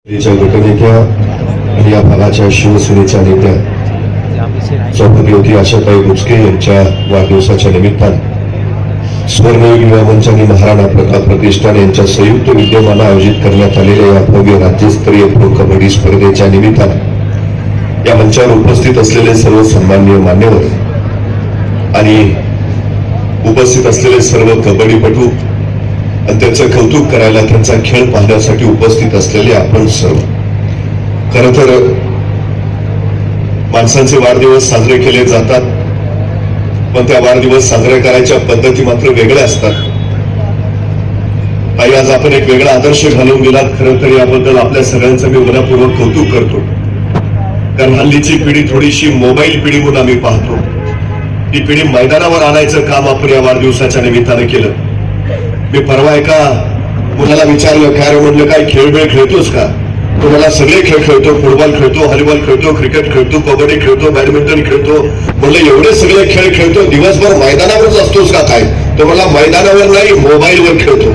गटनेत्या आणि या भागाच्या शिवसेनेच्या नेत्या सभापती आशाताई बुचके यांच्या वाढदिवसाच्या निमित्तानं स्वर्णयुग युवा मंच आणि महाराणा प्रताप प्रतिष्ठान यांच्या संयुक्त विद्यमाने आयोजित करण्यात आलेल्या या भव्य राज्यस्तरीय प्रो कबड्डी स्पर्धेच्या निमित्तानं या मंचावर उपस्थित असलेले सर्व सन्माननीय मान्यवर आणि उपस्थित असलेले सर्व कबड्डीपटू आणि त्यांचं कौतुक करायला त्यांचा खेळ पाहण्यासाठी उपस्थित असलेले आपण सर्व, खरं तर माणसांचे वाढदिवस साजरे केले जातात, पण त्या वाढदिवस साजरे करायच्या पद्धती मात्र वेगळ्या असतात. ताई, आज आपण एक वेगळा आदर्श घालून गेलात. खरं तर याबद्दल आपल्या सगळ्यांचं मी मनापूर्वक कौतुक करतो. कारण हल्लीची पिढी थोडीशी मोबाईल पिढी म्हणून आम्ही पाहतो. ही पिढी मैदानावर आणायचं काम आपण या वाढदिवसाच्या निमित्तानं केलं. मी परवा एका मुलाला विचारलं, काय रे म्हणलं, काय खेळ खेळतोस का? तो मला सगळे खेळ खेळतो, फुटबॉल खेळतो, व्हॉलीबॉल खेळतो, क्रिकेट खेळतो, कबड्डी खेळतो, बॅडमिंटन खेळतो. म्हणलं एवढे सगळे खेळ खेळतो, दिवसभर मैदानावरच असतोस का काय? तो मला मैदानावर नाही, मोबाईलवर खेळतो.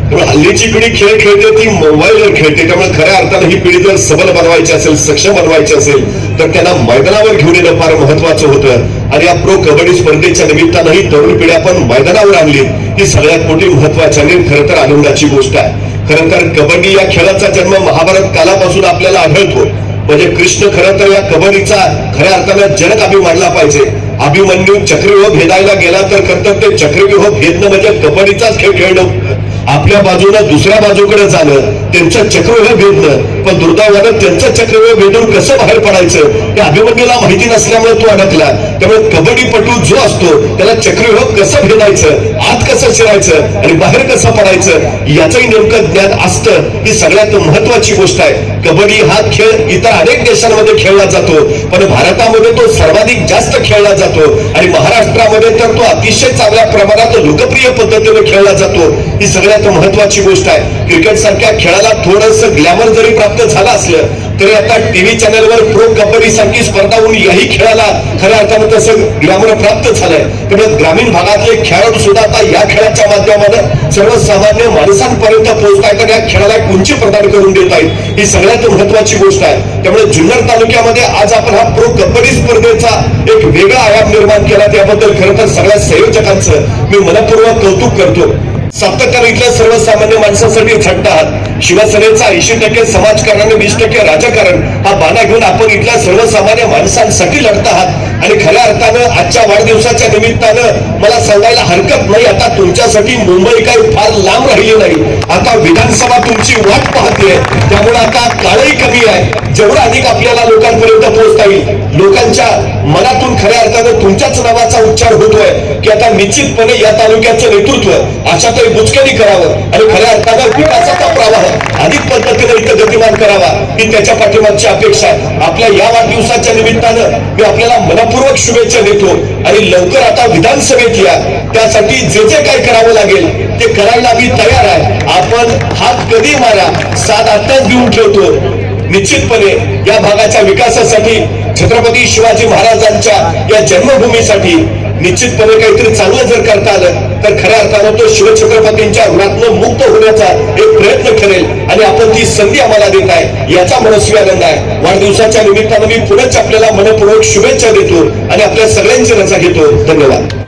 त्यामुळे हल्लीची पिढी खेळ खेळते ती मोबाईलवर खेळते. त्यामुळे खऱ्या अर्थानं ही पिढी जर सबल बनवायची असेल, सक्षम बनवायची असेल, तर त्यांना मैदानावर घेऊन येणं फार महत्वाचं होतं. आणि या प्रो कबड्डी स्पर्धेच्या निमित्तानं ही तरुण पिढी आपण मैदानावर आणली, ही सगळ्यात मोठी महत्वाची आणि खरं तर आनंदाची गोष्ट आहे. खरं तर कबड्डी या खेळाचा जन्म महाभारत कालापासून आपल्याला आढळतो. म्हणजे कृष्ण खरं तर या कबड्डीचा खऱ्या अर्थानं जनक आम्ही मानला पाहिजे. अभिमन्यू चक्रव्यूह भेदायला गेला तर खरं तर ते चक्रव्यूह भेदणं म्हणजे कबड्डीचाच खेळ खेळणं. आपल्या बाजूला दुसऱ्या बाजूकडे जाणं, त्यांचं चक्रव्यूह भेदणं. पण दुर्दैवानं त्यांचं चक्रव्यूह भेदून कसं बाहेर पडायचं हे अभिमन्यूला माहिती नसल्यामुळे तो अडकला. त्यामुळे कबड्डीपटू जो असतो त्याला चक्रव्यूह कसं भेदायचं, आत कसं शिरायचं आणि बाहेर कसं पडायचं याचंही नेमकं ज्ञान असतं. ही सगळ्यात महत्वाची गोष्ट आहे. कबड्डी हा खेळ इतर अनेक देशांमध्ये खेळला जातो, पण भारतामध्ये तो सर्वाधिक जास्त खेळला जातो आणि महाराष्ट्रामध्ये तर तो अतिशय चांगल्या प्रमाणात लोकप्रिय पद्धतीने खेळला जातो. ही सगळ्यात महत्वाची गोष्ट आहे. क्रिकेट सारख्या खेळाला थोडंसं ग्लॅमर जरी प्राप्त झालं असलं तरी आता टीव्ही चॅनलवर प्रो कबड्डी सारखी स्पर्धा होऊन याही खेळाला खऱ्या अर्थानं तसं ग्लॅमर प्राप्त झालंय. त्यामुळे ग्रामीण भागातले खेळाडू सुद्धा आता या खेळाच्या माध्यमानं सर्वसामान्य माणसांपर्यंत पोहोचतायत आणि या खेळाला एक उंची प्रदान करून देत आहेत. ही सगळ्यात महत्वाची गोष्ट आहे. त्यामुळे जुन्नर तालुक्यामध्ये आज आपण हा प्रो कबड्डी स्पर्धेचा एक वेगळा आयाम निर्माण केला. त्याबद्दल खरं तर सगळ्या संयोजकांचं मी मनपूर्वक कौतुक करतो. सातत्याने इथल्या सर्वसामान्य माणसांसाठी झटत आहात. शिवसेनेचा 80% समाजकारण आणि 20% राजकारण हा बाणा घेऊन आपण इथल्या सर्वसामान्य माणसांसाठी लढत आहात. आणि खऱ्या अर्थानं आजच्या वाढदिवसाच्या निमित्तानं मला सांगायला हरकत नाही, आता तुमच्यासाठी मुंबई काही फार लांब राहिली नाही. आता विधानसभा तुमची वाट पाहते. त्यामुळे आता काळही कमी आहे. जेवढं अधिक आपल्याला लोकांपर्यंत पोहोचता येईल, लोकांच्या मनातून खऱ्या अर्थानं तुमच्याच नावाचा उच्चार होतोय की आता निश्चितपणे या तालुक्याचं नेतृत्व आशाताई बुचकेंनी करावं आणि खऱ्या अर्थानं विकासाचा प्रवाह अधिक पद्धतीने इथं गतिमान करावा ही त्याच्या पाठीमागची अपेक्षा आहे. आपल्या या वाढदिवसाच्या निमित्तानं मी आपल्याला मनपूर्वक शुभेच्छा देतो आणि लवकर आता विधानसभेत या. त्यासाठी जे जे काही करावं लागेल ते करायला मी तयार आहे. आपण हात कधी मारा, साथ आताच देऊन ठेवतो. निश्चितपणे या भागाच्या विकासासाठी, छत्रपती शिवाजी महाराजांच्या या जन्मभूमीसाठी निश्चितपणे काहीतरी चांगलं जर करता आलं तर खऱ्या अर्थानं तो शिवछत्रपतींच्या ऋणातनं मुक्त होण्याचा एक प्रयत्न करेल आणि आपण ती संधी आम्हाला देत आहे याचा मनस्वी आनंद आहे. वाढदिवसाच्या निमित्तानं मी पुनश्च आपल्याला मनपूर्वक शुभेच्छा देतो आणि आपल्या सगळ्यांची रजा घेतो. धन्यवाद.